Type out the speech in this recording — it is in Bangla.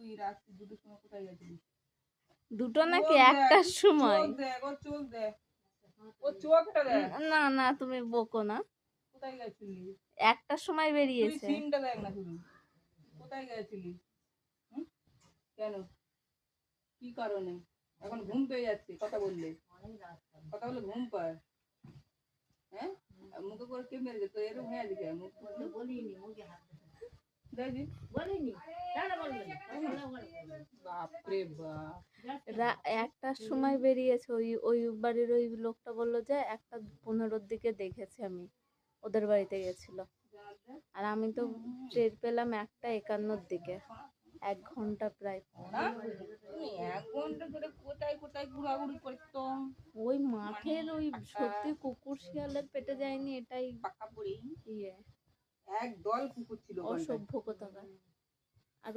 তুই রাত্রি 2টোর সময় কোথায় গেছিলি? দুটো নাকি একটার সময়? চোখ দেখ, ওর চোখ দেখ, ওর চোখটা দেখ। না না, তুমি বকো না। কোথায় গেছিলি? একটার সময় তুই বেরিয়েছে। সিনটা দেখ না শুধু। কোথায় গেছিলি? হুম? কেন? কি কারণে? এখন ঘুম পেয়ে যাচ্ছে কথা বললে, কথা বলে ঘুম পায়। হ্যাঁ, মুখে করে কে মেরেছে? তো এরকম হয়ে আছে কেন? মুখ বলিনি, মুখে হাত দেখি বলিনি। বাপরে বাপ, একটার সময় বেরিয়েছে। ওই ওই বাড়ির ওই লোকটা বললো যে 1:15 দিকে দেখেছি আমি, ওদের বাড়িতে গেছিল। আর আমি তো টের পেলাম 1:51 দিকে, 1 ঘন্টা প্রায়। তুমি 1 ঘন্টা ধরে কোথায় কোথায় ঘোরাঘুরি করতো? ওই মাঠের ওই সত্যি কুকুর শিয়ালের পেটে যায়নি, এটাই পাকা পড়ি ইয়ে এক দল কুকুর ছিল ওখানটায়। অসভ্য কোথাকার। আর